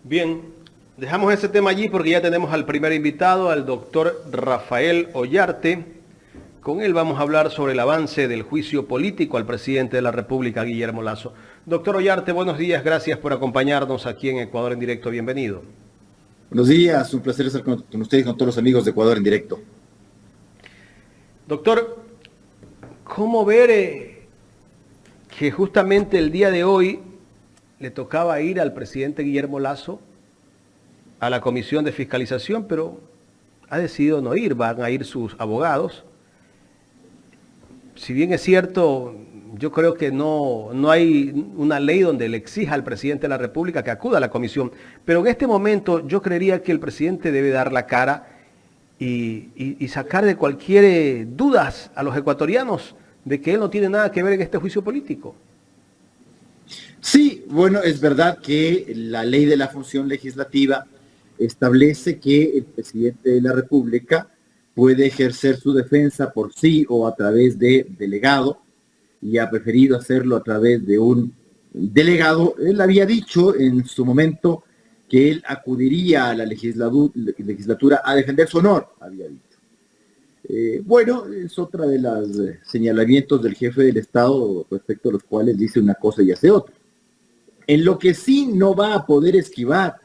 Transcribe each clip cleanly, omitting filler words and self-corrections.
Bien, dejamos ese tema allí porque ya tenemos al primer invitado, al doctor Rafael Ollarte. Con él vamos a hablar sobre el avance del juicio político al presidente de la República, Guillermo Lasso. Doctor Ollarte, buenos días, gracias por acompañarnos aquí en Ecuador en Directo, bienvenido. Buenos días, un placer estar con ustedes y con todos los amigos de Ecuador en directo. Doctor, ¿cómo ver que justamente el día de hoy le tocaba ir al presidente Guillermo Lasso a la comisión de fiscalización, pero ha decidido no ir, van a ir sus abogados? Si bien es cierto, yo creo que no hay una ley donde le exija al presidente de la República que acuda a la comisión, pero en este momento yo creería que el presidente debe dar la cara y sacar de cualquier dudas a los ecuatorianos de que él no tiene nada que ver en este juicio político. Sí, bueno, es verdad que la ley de la función legislativa establece que el presidente de la República puede ejercer su defensa por sí o a través de delegado, y ha preferido hacerlo a través de un delegado. Él había dicho en su momento que él acudiría a la legislatura a defender su honor, había dicho. Bueno, es otra de los señalamientos del jefe del Estado respecto a los cuales dice una cosa y hace otra. En lo que sí no va a poder esquivar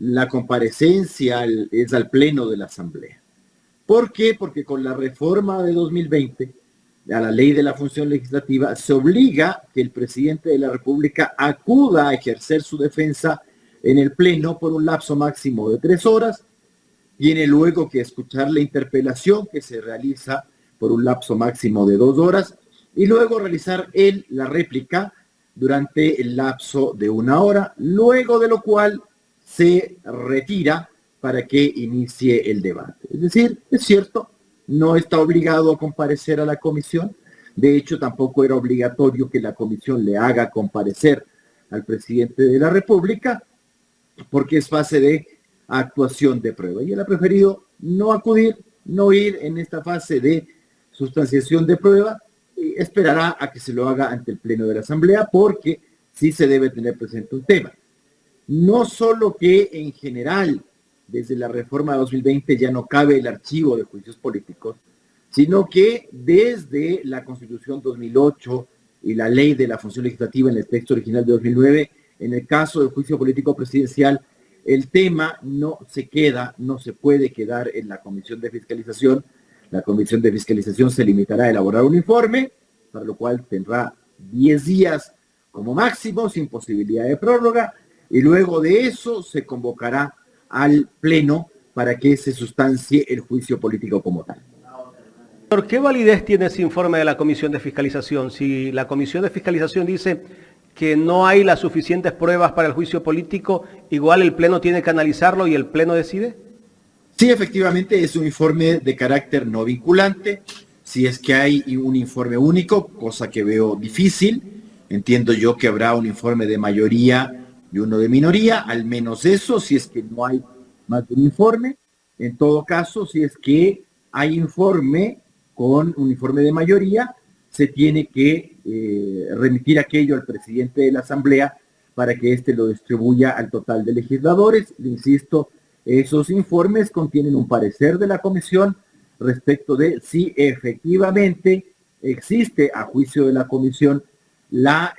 la comparecencia es al Pleno de la Asamblea. ¿Por qué? Porque con la reforma de 2020 a la ley de la función legislativa se obliga que el presidente de la República acuda a ejercer su defensa en el Pleno por un lapso máximo de 3 horas. Tiene luego que escuchar la interpelación que se realiza por un lapso máximo de 2 horas y luego realizar él la réplica durante el lapso de 1 hora, luego de lo cual se retira para que inicie el debate. Es decir, es cierto, no está obligado a comparecer a la comisión. De hecho, tampoco era obligatorio que la comisión le haga comparecer al presidente de la República, porque es fase de actuación de prueba. Y él ha preferido no acudir, no ir en esta fase de sustanciación de prueba, y esperará a que se lo haga ante el Pleno de la Asamblea, porque sí se debe tener presente un tema. No solo que en general, desde la reforma de 2020 ya no cabe el archivo de juicios políticos, sino que desde la Constitución 2008 y la ley de la función legislativa en el texto original de 2009, en el caso del juicio político presidencial, el tema no se puede quedar en la comisión de fiscalización. La comisión de fiscalización se limitará a elaborar un informe, para lo cual tendrá 10 días como máximo, sin posibilidad de prórroga, y luego de eso se convocará al Pleno para que se sustancie el juicio político como tal. ¿Por qué validez tiene ese informe de la Comisión de Fiscalización? Si la Comisión de Fiscalización dice que no hay las suficientes pruebas para el juicio político, igual el Pleno tiene que analizarlo y el Pleno decide. Sí, efectivamente, es un informe de carácter no vinculante. Si es que hay un informe único, cosa que veo difícil, entiendo yo que habrá un informe de mayoría y uno de minoría, al menos eso, si es que no hay más de un informe. En todo caso, si es que hay informe con un informe de mayoría, se tiene que remitir aquello al presidente de la Asamblea para que éste lo distribuya al total de legisladores. Le insisto, esos informes contienen un parecer de la comisión respecto de si efectivamente existe, a juicio de la comisión, la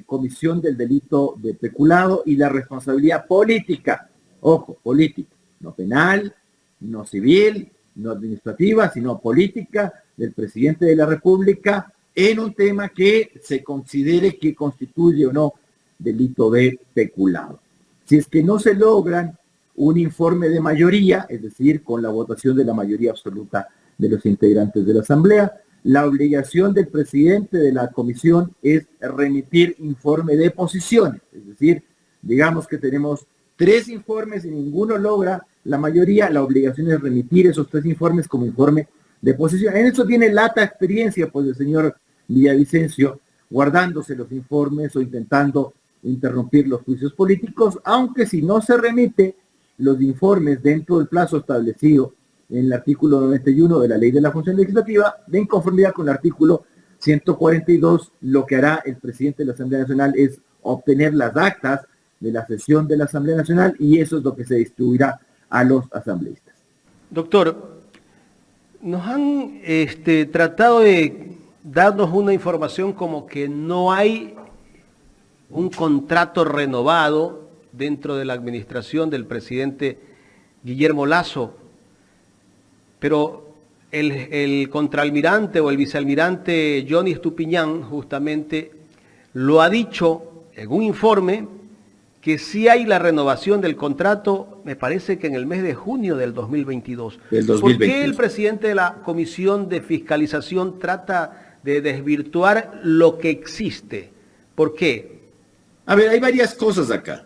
comisión del delito de peculado y la responsabilidad política, ojo, política, no penal, no civil, no administrativa, sino política del presidente de la República en un tema que se considere que constituye o no delito de peculado. Si es que no se logran un informe de mayoría, es decir, con la votación de la mayoría absoluta de los integrantes de la Asamblea, la obligación del presidente de la comisión es remitir informe de posiciones. Es decir, digamos que tenemos 3 informes y ninguno logra la mayoría, la obligación es remitir esos 3 informes como informe de posición. En eso tiene lata experiencia, pues, el señor Villavicencio, guardándose los informes o intentando interrumpir los juicios políticos, aunque si no se remite los informes dentro del plazo establecido en el artículo 91 de la Ley de la Función Legislativa, de conformidad con el artículo 142, lo que hará el presidente de la Asamblea Nacional es obtener las actas de la sesión de la Asamblea Nacional y eso es lo que se distribuirá a los asambleístas. Doctor, nos han tratado de darnos una información como que no hay un contrato renovado dentro de la administración del presidente Guillermo Lasso, pero el contraalmirante o el vicealmirante Johnny Estupiñán justamente lo ha dicho en un informe que sí hay la renovación del contrato, me parece que en el mes de junio del 2022. ¿Por qué el presidente de la Comisión de Fiscalización trata de desvirtuar lo que existe? ¿Por qué? A ver, hay varias cosas acá.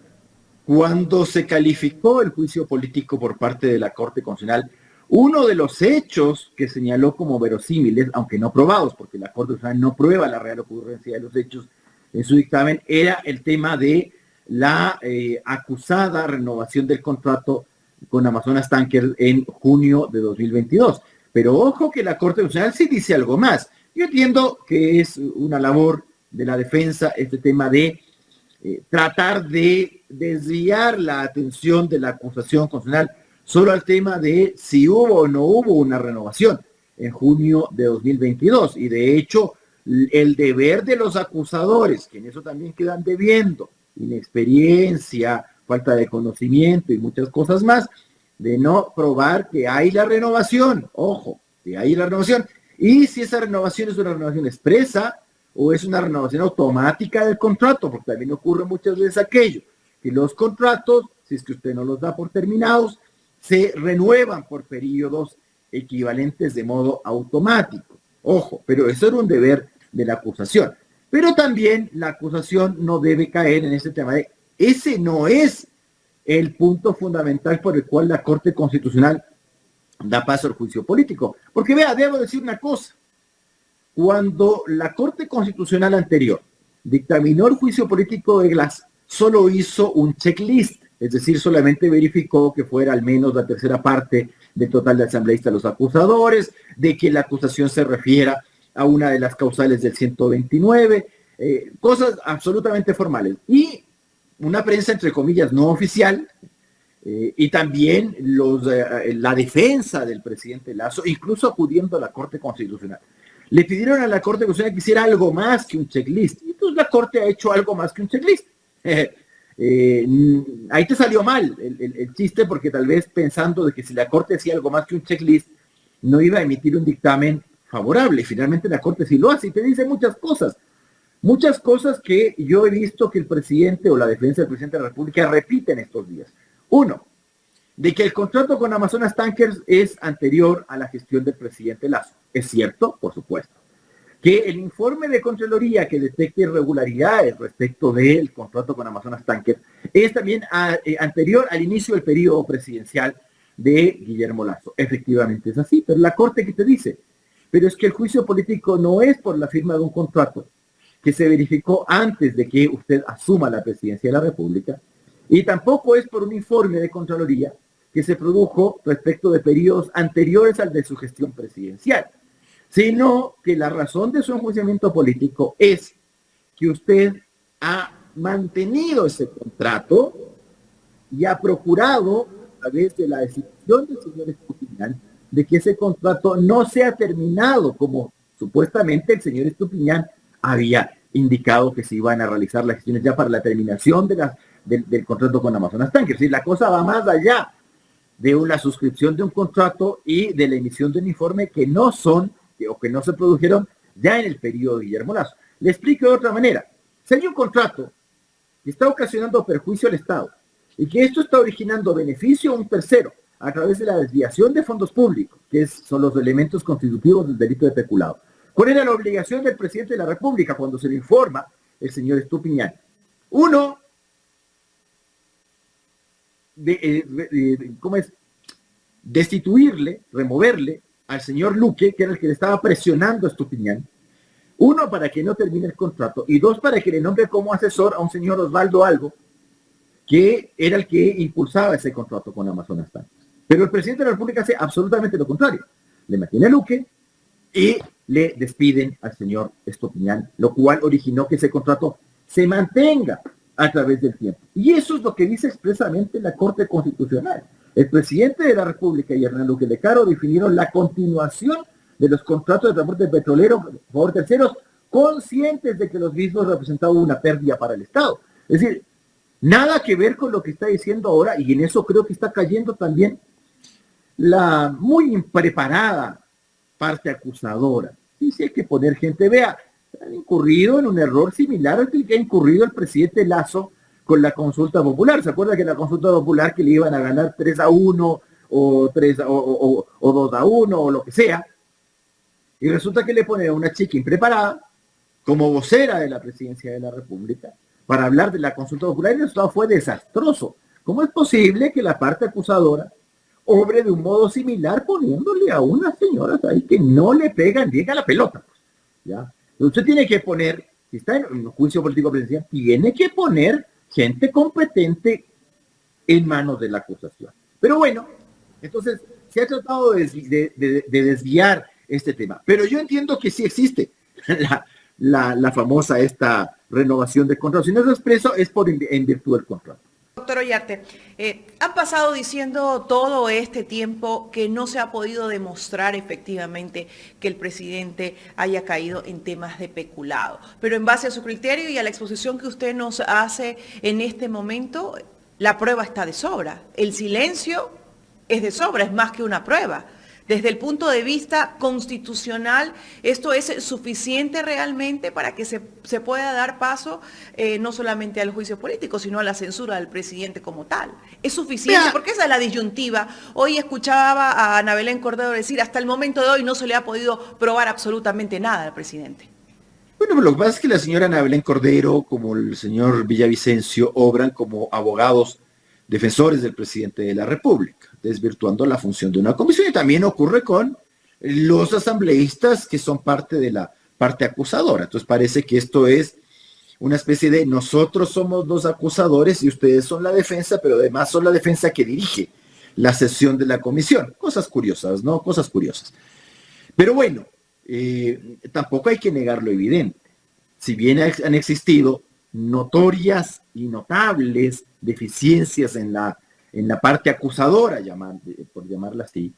Cuando se calificó el juicio político por parte de la Corte Constitucional, uno de los hechos que señaló como verosímiles, aunque no probados, porque la Corte Constitucional no prueba la real ocurrencia de los hechos en su dictamen, era el tema de la acusada renovación del contrato con Amazonas Tankers en junio de 2022. Pero ojo que la Corte Constitucional sí dice algo más. Yo entiendo que es una labor de la defensa este tema de tratar de desviar la atención de la acusación constitucional solo al tema de si hubo o no hubo una renovación en junio de 2022. Y de hecho, el deber de los acusadores, que en eso también quedan debiendo, inexperiencia, falta de conocimiento y muchas cosas más, de no probar que hay la renovación, ojo, que hay la renovación, y si esa renovación es una renovación expresa o es una renovación automática del contrato, porque también ocurre muchas veces aquello, que los contratos, si es que usted no los da por terminados, se renuevan por periodos equivalentes de modo automático. Ojo, pero eso era un deber de la acusación. Pero también la acusación no debe caer en ese tema de ese no es el punto fundamental por el cual la Corte Constitucional da paso al juicio político. Porque vea, debo decir una cosa. Cuando la Corte Constitucional anterior dictaminó el juicio político de Glass, solo hizo un checklist, es decir, solamente verificó que fuera al menos la tercera parte del total de asambleístas los acusadores, de que la acusación se refiera a una de las causales del 129, cosas absolutamente formales. Y una prensa, entre comillas, no oficial, y también la defensa del presidente Lasso, incluso acudiendo a la Corte Constitucional. Le pidieron a la Corte Constitucional que hiciera algo más que un checklist. Y entonces la Corte ha hecho algo más que un checklist. Ahí te salió mal el chiste, porque tal vez pensando de que si la Corte hacía algo más que un checklist, no iba a emitir un dictamen favorable. Finalmente la Corte sí lo hace y te dice muchas cosas que yo he visto que el presidente o la defensa del presidente de la República repiten estos días. Uno, de que el contrato con Amazonas Tankers es anterior a la gestión del presidente Lasso. ¿Es cierto? Por supuesto. Que el informe de Contraloría que detecte irregularidades respecto del contrato con Amazonas Tankers es también anterior al inicio del periodo presidencial de Guillermo Lasso. Efectivamente es así, pero la Corte, ¿qué te dice? Pero es que el juicio político no es por la firma de un contrato que se verificó antes de que usted asuma la presidencia de la República, y tampoco es por un informe de Contraloría que se produjo respecto de periodos anteriores al de su gestión presidencial, sino que la razón de su enjuiciamiento político es que usted ha mantenido ese contrato y ha procurado, a través de la decisión del señor Estupiñán, de que ese contrato no sea terminado, como supuestamente el señor Estupiñán había indicado que se iban a realizar las gestiones ya para la terminación del contrato con Amazonas Tankers. Es decir, la cosa va más allá de una suscripción de un contrato y de la emisión de un informe que no son o que no se produjeron ya en el periodo de Guillermo Lasso. Le explico de otra manera. Si hay un contrato que está ocasionando perjuicio al Estado y que esto está originando beneficio a un tercero a través de la desviación de fondos públicos, que son los elementos constitutivos del delito de peculado, ¿cuál era la obligación del presidente de la República cuando se le informa el señor Estupiñán? Uno, destituirle, removerle al señor Luque, que era el que le estaba presionando a Estupiñán. Uno, para que no termine el contrato, y dos, para que le nombre como asesor a un señor Osvaldo Algo, que era el que impulsaba ese contrato con Amazonas Tankers. Pero el presidente de la República hace absolutamente lo contrario. Le mantiene a Luque y le despiden al señor Estupiñán, lo cual originó que ese contrato se mantenga a través del tiempo. Y eso es lo que dice expresamente la Corte Constitucional. El presidente de la República y Hernán López de Caro definieron la continuación de los contratos de transporte petrolero por terceros, conscientes de que los mismos representaban una pérdida para el Estado. Es decir, nada que ver con lo que está diciendo ahora, y en eso creo que está cayendo también la muy impreparada parte acusadora. Sí, sí hay que poner gente, vea, han incurrido en un error similar al que ha incurrido el presidente Lasso con la consulta popular. ¿Se acuerda que la consulta popular que le iban a ganar 3-1 o 2-1 o lo que sea? Y resulta que le pone a una chica impreparada como vocera de la presidencia de la República para hablar de la consulta popular, y el resultado fue desastroso. ¿Cómo es posible que la parte acusadora obre de un modo similar poniéndole a unas señoras ahí que no le pegan bien a la pelota? ¿Ya? Usted tiene que poner, si está en un juicio político presidencial, tiene que poner gente competente en manos de la acusación. Pero bueno, entonces se ha tratado de desviar este tema. Pero yo entiendo que sí existe la famosa esta renovación de contrato. Si no es expreso, es en virtud del contrato. Doctor Ollarte, han pasado diciendo todo este tiempo que no se ha podido demostrar efectivamente que el presidente haya caído en temas de peculado. Pero en base a su criterio y a la exposición que usted nos hace en este momento, la prueba está de sobra. El silencio es de sobra, es más que una prueba. Desde el punto de vista constitucional, ¿esto es suficiente realmente para que se pueda dar paso no solamente al juicio político, sino a la censura del presidente como tal? ¿Es suficiente? Porque esa es la disyuntiva. Hoy escuchaba a Ana Belén Cordero decir, hasta el momento de hoy no se le ha podido probar absolutamente nada al presidente. Bueno, lo que pasa es que la señora Ana Belén Cordero, como el señor Villavicencio, obran como abogados defensores del presidente de la República, desvirtuando la función de una comisión. Y también ocurre con los asambleístas que son parte de la parte acusadora. Entonces parece que esto es una especie de nosotros somos los acusadores y ustedes son la defensa, pero además son la defensa que dirige la sesión de la comisión. Cosas curiosas, ¿no? Cosas curiosas. Pero bueno, tampoco hay que negar lo evidente. Si bien han existido notorias y notables deficiencias en la parte acusadora, por llamarla así,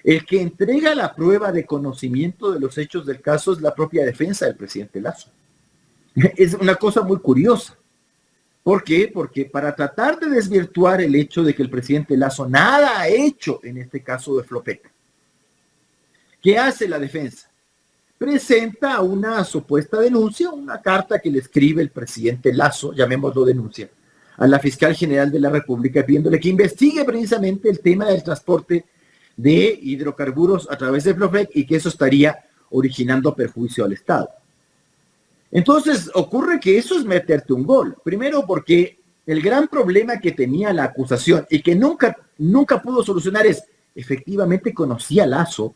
el que entrega la prueba de conocimiento de los hechos del caso es la propia defensa del presidente Lasso. Es una cosa muy curiosa. ¿Por qué? Porque para tratar de desvirtuar el hecho de que el presidente Lasso nada ha hecho en este caso de Flopec, ¿qué hace la defensa? Presenta una supuesta denuncia, una carta que le escribe el presidente Lasso, llamémoslo denuncia, a la fiscal general de la República pidiéndole que investigue precisamente el tema del transporte de hidrocarburos a través de Flopec y que eso estaría originando perjuicio al Estado. Entonces ocurre que eso es meterte un gol. Primero porque el gran problema que tenía la acusación y que nunca pudo solucionar es, efectivamente conocía Lasso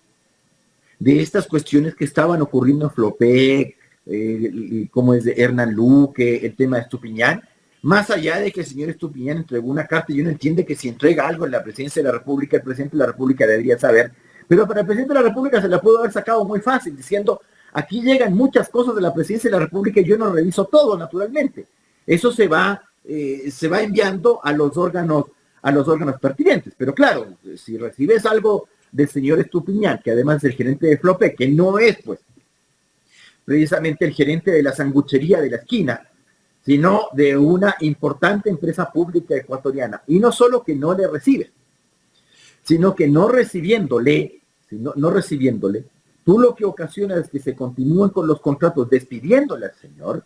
de estas cuestiones que estaban ocurriendo en Flopec, como es de Hernán Luque, el tema de Estupiñán, más allá de que el señor Estupiñán entregó una carta y uno entiende que si entrega algo en la presidencia de la República, el presidente de la República debería saber, pero para el presidente de la República se la pudo haber sacado muy fácil, diciendo, aquí llegan muchas cosas de la presidencia de la República y yo no reviso todo, naturalmente. Eso se va enviando a los órganos pertinentes, pero claro, si recibes algo del señor Estupiñán, que además es el gerente de Flopec, que no es, pues, precisamente el gerente de la sanguchería de la esquina, sino de una importante empresa pública ecuatoriana. Y no solo que no le recibe, sino que no recibiéndole, tú lo que ocasiona es que se continúen con los contratos despidiéndole al señor.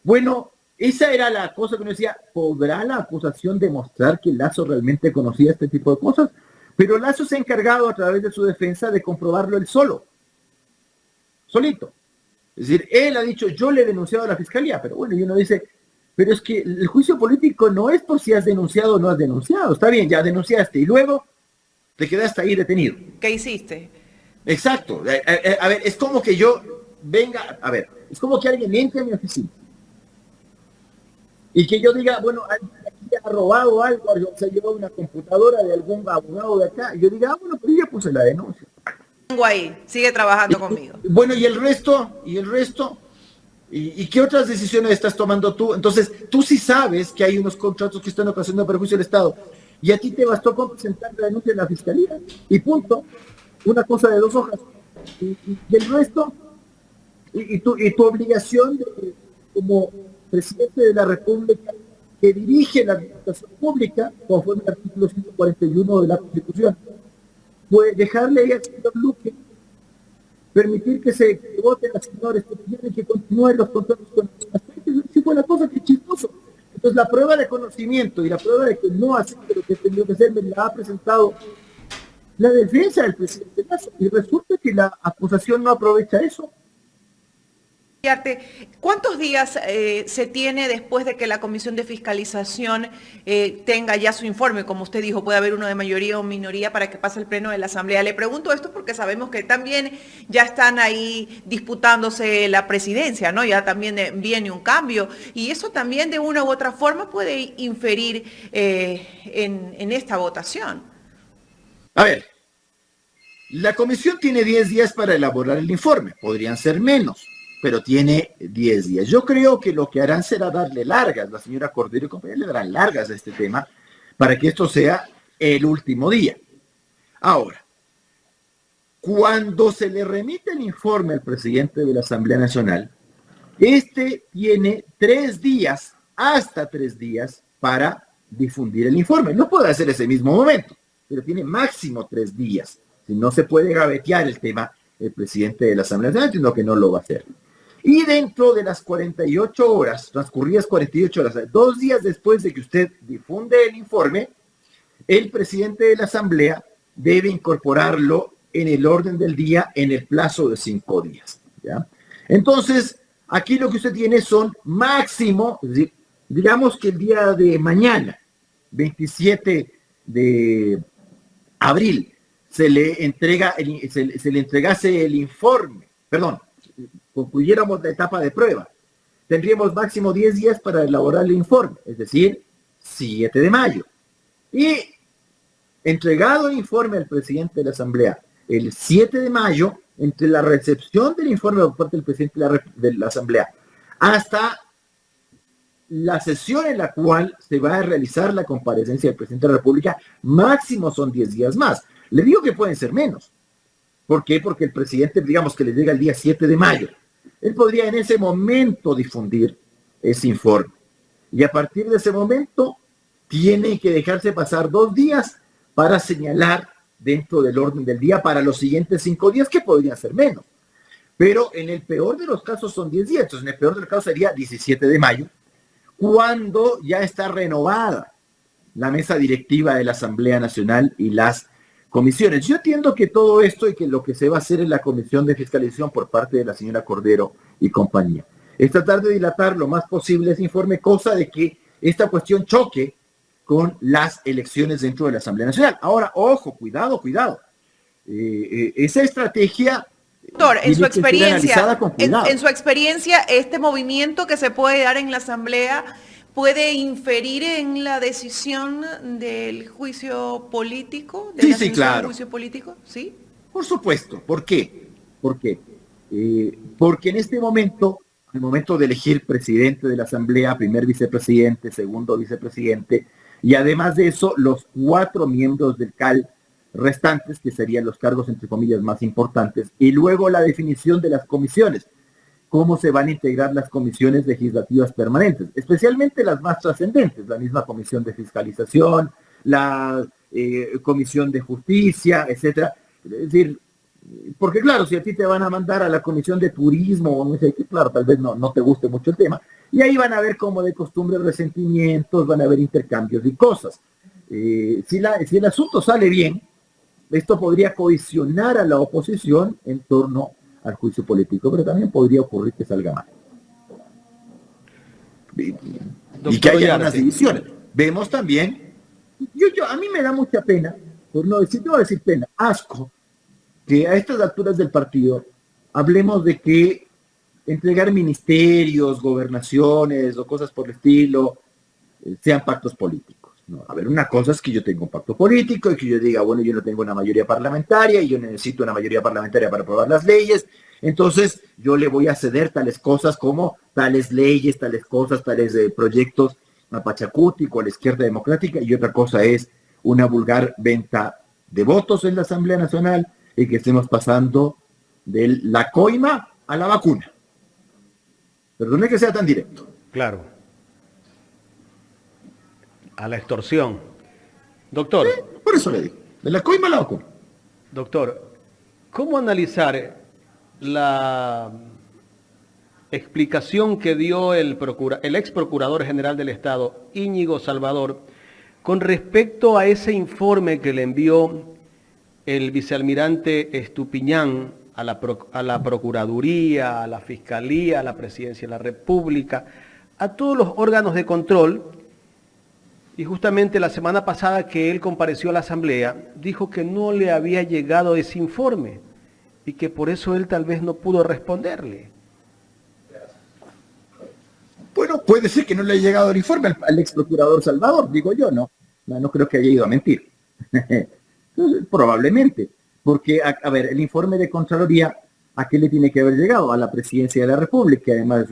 Bueno, esa era la cosa que uno decía, ¿podrá la acusación demostrar que Lasso realmente conocía este tipo de cosas? Pero Lasso se ha encargado a través de su defensa de comprobarlo él solito. Es decir, él ha dicho, yo le he denunciado a la fiscalía, pero bueno, y uno dice, pero es que el juicio político no es por si has denunciado o no has denunciado. Está bien, ya denunciaste y luego te quedaste ahí detenido. ¿Qué hiciste? Exacto. A ver, es como que es como que alguien entre a mi oficina y que yo diga, bueno, alguien aquí ha robado algo, se ha llevado una computadora de algún abogado de acá, y yo diga, bueno, pues ya puse la denuncia. Tengo ahí, sigue trabajando conmigo. Bueno, y el resto, ¿Y qué otras decisiones estás tomando tú? Entonces, tú sí sabes que hay unos contratos que están ocasionando perjuicio al Estado. Y a ti te bastó con presentar la denuncia en la Fiscalía. Y punto. Una cosa de 2 hojas. Y el resto, tu obligación como presidente de la República que dirige la administración pública, conforme al artículo 141 de la Constitución, pues dejarle ahí al señor Luque permitir que se voten a señores que tienen que continuar los contratos con las partes. Sí fue una cosa que chistoso. Entonces la prueba de conocimiento y la prueba de que no hace lo que tenía que hacer me la ha presentado la defensa del presidente Lazo, y resulta que la acusación no aprovecha eso. ¿Cuántos días se tiene después de que la Comisión de Fiscalización tenga ya su informe? Como usted dijo, puede haber uno de mayoría o minoría para que pase el pleno de la Asamblea. Le pregunto esto porque sabemos que también ya están ahí disputándose la presidencia, ¿no? Ya también viene un cambio y eso también de una u otra forma puede inferir en esta votación. A ver, la comisión tiene 10 días para elaborar el informe, podrían ser menos, pero tiene 10 días. Yo creo que lo que harán será darle largas, la señora Cordero y compañía le darán largas a este tema para que esto sea el último día. Ahora, cuando se le remite el informe al presidente de la Asamblea Nacional, este tiene 3 días, hasta 3 días, para difundir el informe. No puede hacer ese mismo momento, pero tiene máximo 3 días. Si no se puede gavetear el tema, el presidente de la Asamblea Nacional, sino que no lo va a hacer. Y dentro de las 48 horas, transcurridas 48 horas, 2 días después de que usted difunde el informe, el presidente de la Asamblea debe incorporarlo en el orden del día en el plazo de 5 días. ¿Ya? Entonces, aquí lo que usted tiene son máximo, es decir, digamos que el día de mañana, 27 de abril, se le entregase el informe, perdón, concluyéramos la etapa de prueba, tendríamos máximo 10 días para elaborar el informe, es decir, 7 de mayo. Y entregado el informe al presidente de la Asamblea el 7 de mayo, entre la recepción del informe por parte del presidente de la Asamblea hasta la sesión en la cual se va a realizar la comparecencia del presidente de la República, máximo son 10 días más. Le digo que pueden ser menos. ¿Por qué? Porque el presidente, digamos que le llega el día 7 de mayo. Él podría en ese momento difundir ese informe. Y a partir de ese momento, tiene que dejarse pasar 2 días para señalar dentro del orden del día para los siguientes 5 días, que podrían ser menos. Pero en el peor de los casos son 10 días. Entonces, en el peor de los casos sería 17 de mayo, cuando ya está renovada la mesa directiva de la Asamblea Nacional y las comisiones. Yo entiendo que todo esto y que lo que se va a hacer en la comisión de fiscalización por parte de la señora Cordero y compañía es tratar de dilatar lo más posible ese informe, cosa de que esta cuestión choque con las elecciones dentro de la Asamblea Nacional. Ahora, ojo, cuidado. Esa estrategia... Doctor, en su experiencia, este movimiento que se puede dar en la Asamblea puede inferir en la decisión del juicio político, sí, claro. Juicio político, ¿sí? Por supuesto. ¿Por qué? Porque en este momento, al momento de elegir presidente de la Asamblea, primer vicepresidente, segundo vicepresidente, y además de eso, los 4 miembros del CAL restantes, que serían los cargos, entre comillas, más importantes, y luego la definición de las comisiones, cómo se van a integrar las comisiones legislativas permanentes, especialmente las más trascendentes, la misma comisión de fiscalización, la comisión de justicia, etcétera. Es decir, porque claro, si a ti te van a mandar a la comisión de turismo, no sé qué, claro, tal vez no te guste mucho el tema, y ahí van a haber como de costumbre resentimientos, van a haber intercambios y cosas. Si el asunto sale bien, esto podría cohesionar a la oposición en torno al juicio político, pero también podría ocurrir que salga mal. Y que haya unas divisiones. Vemos también, a mí me da mucha pena, por no decir pena, asco, que a estas alturas del partido hablemos de que entregar ministerios, gobernaciones o cosas por el estilo sean pactos políticos. No, a ver, una cosa es que yo tengo un pacto político y que yo diga, bueno, yo no tengo una mayoría parlamentaria y yo necesito una mayoría parlamentaria para aprobar las leyes entonces yo le voy a ceder tales cosas como tales leyes, tales cosas, tales proyectos a Pachacuti o a la izquierda democrática, y otra cosa es una vulgar venta de votos en la Asamblea Nacional y que estemos pasando de la coima a la vacuna. Perdone que sea tan directo. Claro. A la extorsión. Doctor. Por eso le digo, de la coima a la vacuna. Doctor, ¿cómo analizar la explicación que dio el ex procurador general del Estado, Íñigo Salvador, con respecto a ese informe que le envió el vicealmirante Estupiñán a la Procuraduría, a la Fiscalía, a la Presidencia de la República, a todos los órganos de control? Y justamente la semana pasada que él compareció a la Asamblea, dijo que no le había llegado ese informe y que por eso él tal vez no pudo responderle. Bueno, puede ser que no le haya llegado el informe al ex procurador Salvador, digo yo, no creo que haya ido a mentir. Entonces, probablemente, porque, a ver, el informe de Contraloría, ¿a qué le tiene que haber llegado? A la Presidencia de la República, que además es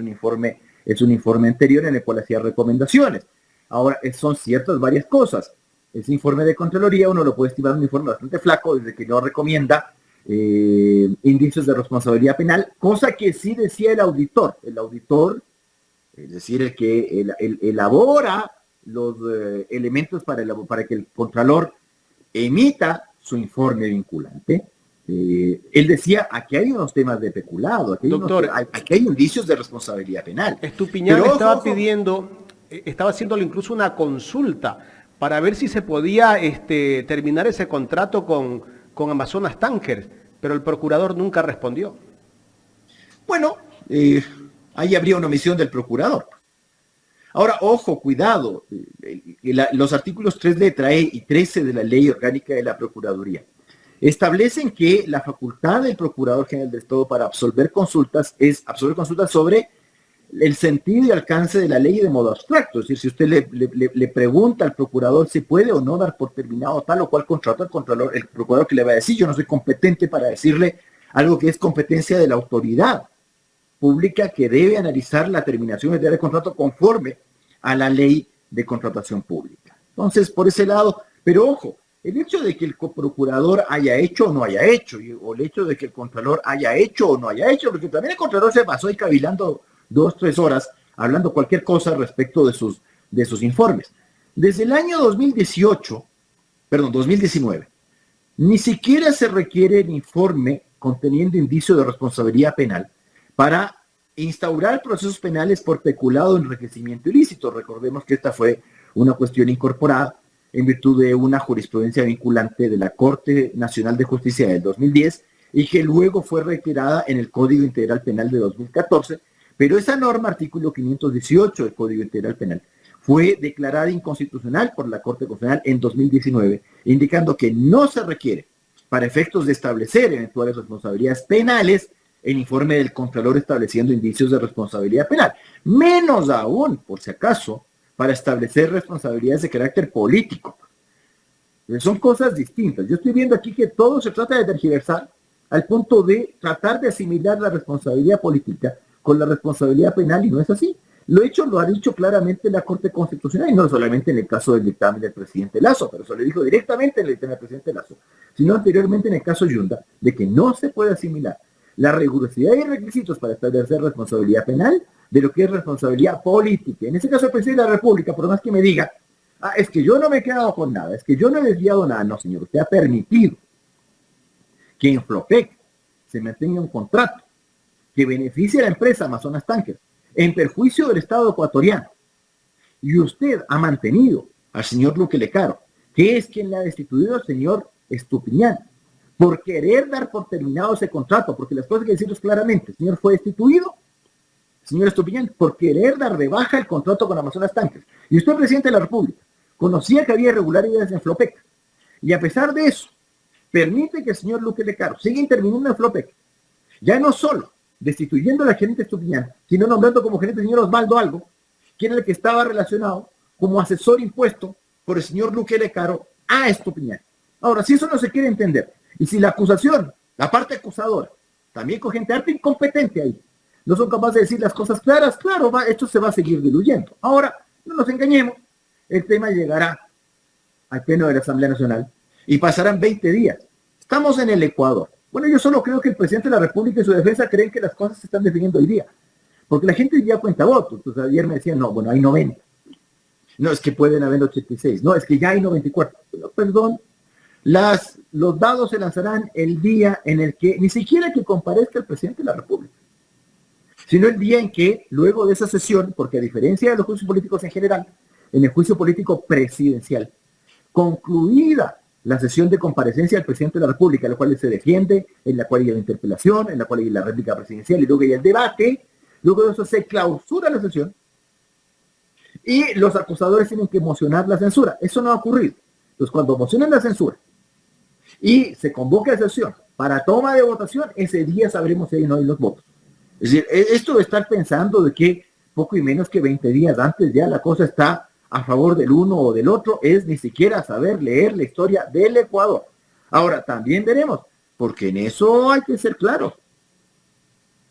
un informe anterior en el cual hacía recomendaciones. Ahora, son ciertas varias cosas. Ese informe de Contraloría uno lo puede estimar un informe bastante flaco, desde que no recomienda indicios de responsabilidad penal, cosa que sí decía el auditor. El auditor, es decir, el que elabora los elementos para que el Contralor emita su informe vinculante. Él decía, aquí hay unos temas de peculado, aquí hay indicios de responsabilidad penal. Estupiñán estaba haciéndole incluso una consulta para ver si se podía terminar ese contrato con Amazonas Tankers, pero el procurador nunca respondió. Bueno, ahí habría una omisión del procurador. Ahora, ojo, cuidado, los artículos 3 letra E y 13 de la Ley Orgánica de la Procuraduría establecen que la facultad del Procurador General del Estado para absolver consultas es absolver consultas sobre el sentido y alcance de la ley de modo abstracto. Es decir, si usted le pregunta al procurador si puede o no dar por terminado tal o cual contrato, el procurador que le va a decir, yo no soy competente para decirle algo que es competencia de la autoridad pública que debe analizar la terminación del contrato conforme a la ley de contratación pública. Entonces, por ese lado, pero ojo, el hecho de que el procurador haya hecho o no haya hecho, o el hecho de que el contralor haya hecho o no haya hecho, porque también el contralor se pasó ahí cavilando 2-3 horas hablando cualquier cosa respecto de sus informes. Desde el año 2019, ni siquiera se requiere el informe conteniendo indicio de responsabilidad penal para instaurar procesos penales por peculado o enriquecimiento ilícito. Recordemos que esta fue una cuestión incorporada en virtud de una jurisprudencia vinculante de la Corte Nacional de Justicia del 2010 y que luego fue retirada en el Código Integral Penal de 2014, pero esa norma, artículo 518 del Código Integral Penal, fue declarada inconstitucional por la Corte Constitucional en 2019, indicando que no se requiere, para efectos de establecer eventuales responsabilidades penales, el informe del Contralor estableciendo indicios de responsabilidad penal. Menos aún, por si acaso, para establecer responsabilidades de carácter político. Son cosas distintas. Yo estoy viendo aquí que todo se trata de tergiversar al punto de tratar de asimilar la responsabilidad política con la responsabilidad penal, y no es así. Lo ha dicho claramente la Corte Constitucional, y no solamente en el caso del dictamen del presidente Lasso, pero eso lo dijo directamente en el dictamen del presidente Lasso, sino anteriormente en el caso Yunda, de que no se puede asimilar la rigurosidad y requisitos para establecer responsabilidad penal de lo que es responsabilidad política. En ese caso el presidente de la República, por más que me diga, es que yo no me he quedado con nada, es que yo no he desviado nada. No, señor, usted ha permitido que en Flopec se mantenga un contrato que beneficie a la empresa Amazonas Tankers en perjuicio del Estado ecuatoriano. Y usted ha mantenido al señor Luque Lecaro, que es quien le ha destituido al señor Estupiñán, por querer dar por terminado ese contrato, porque las cosas hay que decirlos claramente. El señor fue destituido, el señor Estupiñán, por querer dar de baja el contrato con Amazonas Tankers. Y usted, presidente de la República, conocía que había irregularidades en Flopec. Y a pesar de eso, permite que el señor Luque Lecaro siga interviniendo en Flopec. Ya no solo destituyendo a la gerente Estupiñán, sino nombrando como gerente al señor Osvaldo Algo, quien era el que estaba relacionado como asesor impuesto por el señor Luque Lecaro a Estupiñán. Ahora, si eso no se quiere entender, y si la acusación, la parte acusadora, también con gente harta incompetente ahí. No son capaces de decir las cosas claras. Claro, esto se va a seguir diluyendo. Ahora, no nos engañemos, el tema llegará al pleno de la Asamblea Nacional y pasarán 20 días. Estamos en el Ecuador. Bueno, yo solo creo que el presidente de la República y su defensa creen que las cosas se están definiendo hoy día. Porque la gente ya cuenta votos. Entonces, ayer me decían, no, bueno, hay 90. No, es que pueden haber 86. No, es que ya hay 94. Pero, perdón, los dados se lanzarán el día en el que, ni siquiera que comparezca el presidente de la República, sino el día en que, luego de esa sesión, porque a diferencia de los juicios políticos en general, en el juicio político presidencial, concluida la sesión de comparecencia del presidente de la República, en la cual se defiende, en la cual hay la interpelación, en la cual hay la réplica presidencial y luego hay el debate, luego de eso se clausura la sesión y los acusadores tienen que mocionar la censura. Eso no ha ocurrido. Entonces, cuando mocionan la censura y se convoca a sesión para toma de votación, ese día sabremos si hay o no hay los votos. Es decir, esto de estar pensando de que poco y menos que 20 días antes ya la cosa está a favor del uno o del otro, es ni siquiera saber leer la historia del Ecuador. Ahora, también veremos, porque en eso hay que ser claros.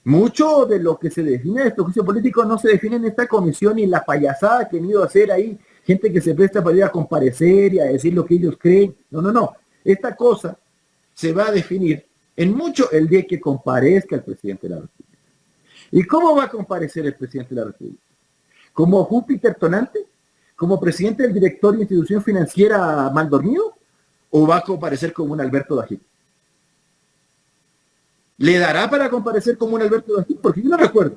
Mucho de lo que se define de este juicio político no se define en esta comisión y en la payasada que han ido a hacer ahí, gente que se presta para ir a comparecer y a decir lo que ellos creen. No. Esta cosa se va a definir en mucho el día que comparezca el presidente de la República. ¿Y cómo va a comparecer el presidente de la República? ¿Como Júpiter tonante? ¿Como presidente del directorio de institución financiera mal dormido? ¿O va a comparecer como un Alberto Dajín? ¿Le dará para comparecer como un Alberto Dajín? Porque yo no recuerdo.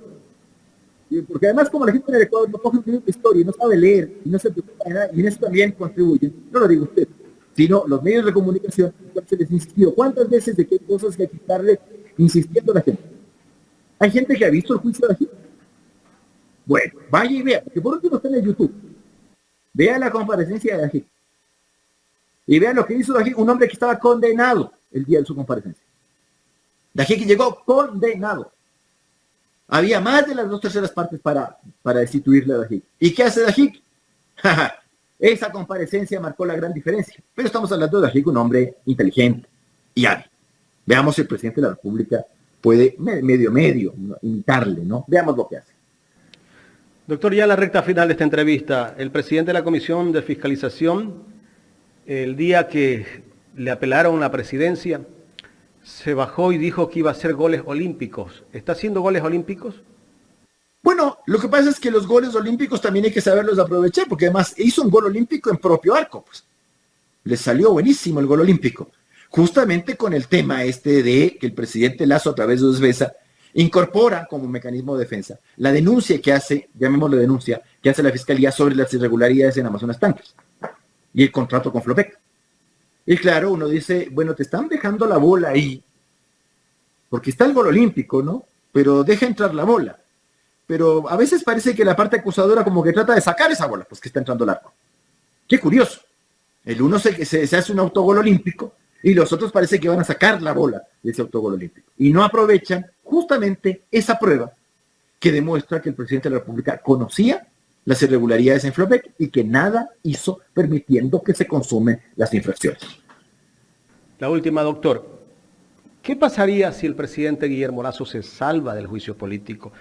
Porque además, como la gente en el Ecuador no coge un libro de historia y no sabe leer y no se preocupa de nada, y en eso también contribuyen, no lo digo usted, sino los medios de comunicación, se les insistió cuántas veces de qué cosas que hay que quitarle insistiendo a la gente. Hay gente que ha visto el juicio de Dajín. Bueno, vaya y vea, porque por último está en el YouTube. Vea la comparecencia de Dajín. Y vea lo que hizo Dajín, un hombre que estaba condenado el día de su comparecencia. Dajín que llegó condenado. Había más de las 2/3 partes para destituirle a Dajín. ¿Y qué hace Dajín? Esa comparecencia marcó la gran diferencia. Pero estamos hablando de Dajín, un hombre inteligente y hábil. Veamos si el presidente de la República puede medio imitarle, ¿no? Veamos lo que hace. Doctor, ya en la recta final de esta entrevista, el presidente de la Comisión de Fiscalización, el día que le apelaron a la presidencia, se bajó y dijo que iba a hacer goles olímpicos. ¿Está haciendo goles olímpicos? Bueno, lo que pasa es que los goles olímpicos también hay que saberlos aprovechar, porque además hizo un gol olímpico en propio arco. Pues. Le salió buenísimo el gol olímpico. Justamente con el tema de que el presidente Lasso, a través de Usbesa, incorpora como mecanismo de defensa la denuncia que hace, llamémoslo denuncia, que hace la Fiscalía sobre las irregularidades en Amazonas Tanques y el contrato con Flopec. Y claro, uno dice, bueno, te están dejando la bola ahí, porque está el gol olímpico, ¿no? Pero deja entrar la bola. Pero a veces parece que la parte acusadora como que trata de sacar esa bola, pues que está entrando al arco. Qué curioso. El uno se hace un autogol olímpico y los otros parece que van a sacar la bola de ese autogol olímpico. Y no aprovechan justamente esa prueba que demuestra que el presidente de la República conocía las irregularidades en Flopec y que nada hizo permitiendo que se consumen las infracciones. La última, doctor. ¿Qué pasaría si el presidente Guillermo Lasso se salva del juicio político?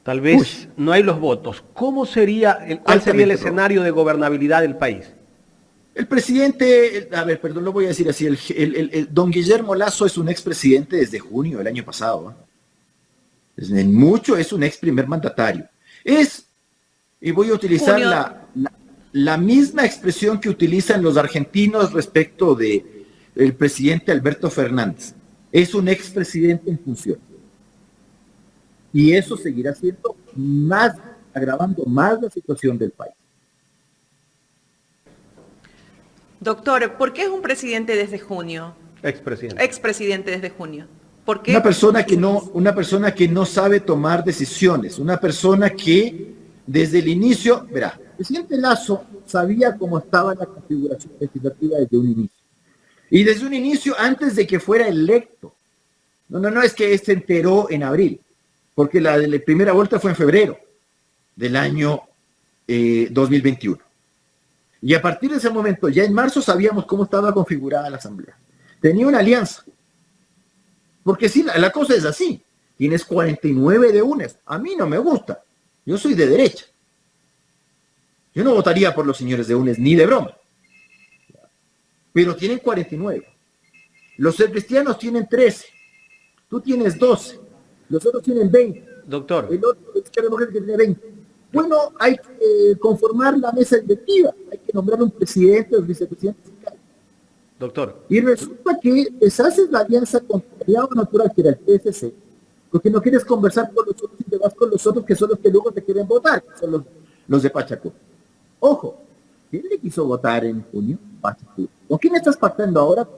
Tal vez no hay los votos. ¿Cuál sería el escenario de gobernabilidad del país? El presidente, lo voy a decir así, el don Guillermo Lasso es un expresidente desde junio del año pasado. En mucho es un ex primer mandatario. Y voy a utilizar la misma expresión que utilizan los argentinos respecto del presidente Alberto Fernández. Es un expresidente en función. Y eso seguirá siendo agravando más la situación del país. Doctor, ¿por qué es un presidente desde junio? Expresidente. Expresidente desde junio. ¿Por qué? Una persona que no sabe tomar decisiones, una persona que desde el inicio, verá, el presidente Lasso sabía cómo estaba la configuración legislativa desde un inicio. Y desde un inicio, antes de que fuera electo. No, es que se enteró en abril, porque la primera vuelta fue en febrero del año 2021. Y a partir de ese momento, ya en marzo sabíamos cómo estaba configurada la Asamblea. Tenía una alianza Porque sí, la cosa es así. Tienes 49 de UNES. A mí no me gusta. Yo soy de derecha. Yo no votaría por los señores de UNES ni de broma. Pero tienen 49. Los cristianos tienen 13. Tú tienes 12. Los otros tienen 20. Doctor. El otro es que tiene 20. Bueno, hay que conformar la mesa directiva. Hay que nombrar un presidente, los vicepresidentes. Doctor. Y resulta que deshaces la alianza con tu aliado natural, que era el PSC, porque no quieres conversar con los otros y te vas con los otros que son los que luego te quieren votar, que son los de Pachacú. Ojo, ¿quién le quiso votar en junio? Pachacú. ¿Con quién estás pactando ahora?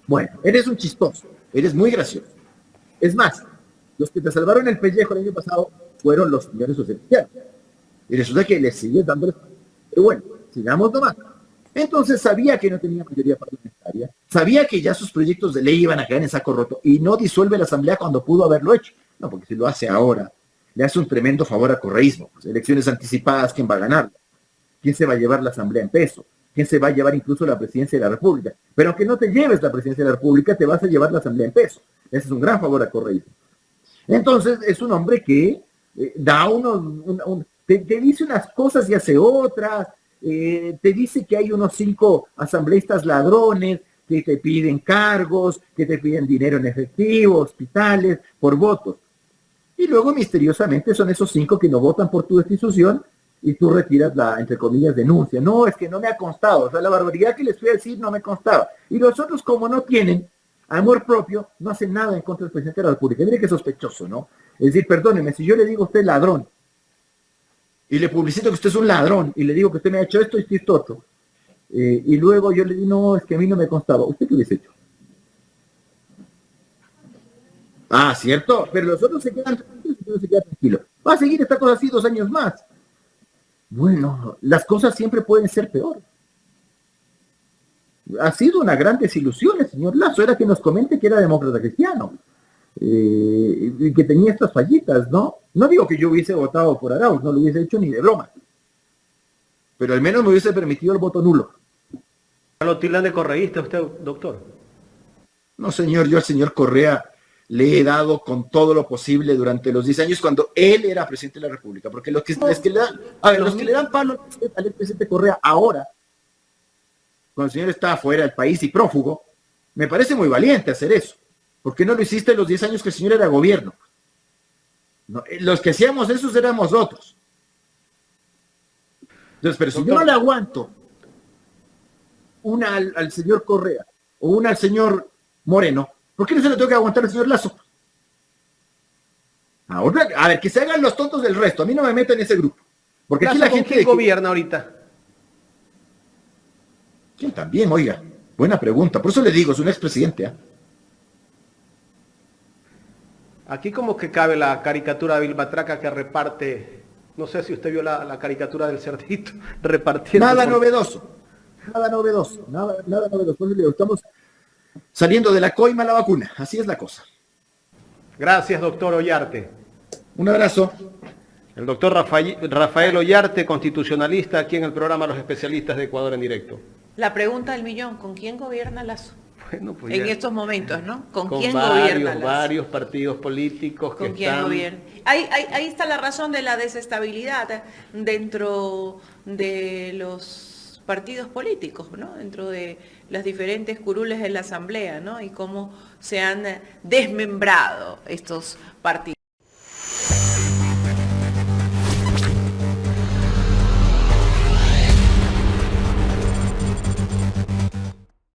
Bueno, eres un chistoso, eres muy gracioso. Es más, los que te salvaron el pellejo el año pasado fueron los señores socialistas. Y resulta que les sigues dándoles. Pero bueno, sigamos nomás. Entonces sabía que no tenía mayoría parlamentaria, sabía que ya sus proyectos de ley iban a caer en saco roto y no disuelve la Asamblea cuando pudo haberlo hecho. No, porque si lo hace ahora, le hace un tremendo favor al correísmo. Pues, elecciones anticipadas, ¿quién va a ganar? ¿Quién se va a llevar la Asamblea en peso? ¿Quién se va a llevar incluso la presidencia de la República? Pero aunque no te lleves la presidencia de la República, te vas a llevar la Asamblea en peso. Ese es un gran favor al correísmo. Entonces, es un hombre que da te dice unas cosas y hace otras. Te dice que hay unos 5 asambleístas ladrones que te piden cargos, que te piden dinero en efectivo, hospitales, por votos. Y luego misteriosamente son esos 5 que no votan por tu destitución y tú retiras la, entre comillas, denuncia. No, es que no me ha constado. O sea, la barbaridad que les fui a decir no me constaba. Y los otros, como no tienen amor propio, no hacen nada en contra del presidente de la República. Mire qué sospechoso, ¿no? Es decir, perdóneme, si yo le digo a usted ladrón, y le publicito que usted es un ladrón, y le digo que usted me ha hecho esto y esto otro, y luego yo le digo, no, es que a mí no me constaba. ¿Usted qué hubiese hecho? Ah, ¿cierto? Pero los otros se quedan tranquilos y uno se queda tranquilo. Va a seguir esta cosa así 2 años más. Bueno, las cosas siempre pueden ser peor. Ha sido una gran desilusión el señor Lasso, era que nos comente que era demócrata cristiano. Y que tenía estas fallitas, ¿no? No digo que yo hubiese votado por Arauz, no lo hubiese hecho ni de broma. Pero al menos me hubiese permitido el voto nulo. ¿Lo tildan de correísta usted, doctor? No, señor, yo al señor Correa le he dado con todo lo posible durante los 10 años cuando él era presidente de la República. Porque los que le dan palo al presidente Correa ahora, cuando el señor está fuera del país y prófugo, me parece muy valiente hacer eso. ¿Por qué no lo hiciste en los 10 años que el señor era gobierno? No, los que hacíamos esos éramos otros. Entonces, pero si yo no le aguanto una al señor Correa o una al señor Moreno, ¿por qué no se le tengo que aguantar al señor Lasso? Ahora, a ver, que se hagan los tontos del resto. A mí no me metan en ese grupo. Porque aquí la gente... ¿Quién gobierna ahorita? ¿Quién también? Oiga, buena pregunta. Por eso le digo, es un expresidente, ¿eh? Aquí como que cabe la caricatura de Vilmatraca que reparte, no sé si usted vio la caricatura del cerdito, repartiendo. Nada novedoso, nada novedoso. Por eso le digo, estamos saliendo de la coima a la vacuna, así es la cosa. Gracias, doctor Ollarte. Un abrazo. El doctor Rafael Ollarte, constitucionalista, aquí en el programa Los Especialistas de Ecuador en Directo. La pregunta del millón, ¿con quién gobierna Lasso? Bueno, pues en ya, estos momentos, ¿no? ¿Con quién varios, gobierna Lasso? varios partidos políticos que ¿Con quién están... gobierna? Ahí está la razón de la desestabilidad dentro de los partidos políticos, ¿no? Dentro de las diferentes curules de la Asamblea, ¿no? Y cómo se han desmembrado estos partidos.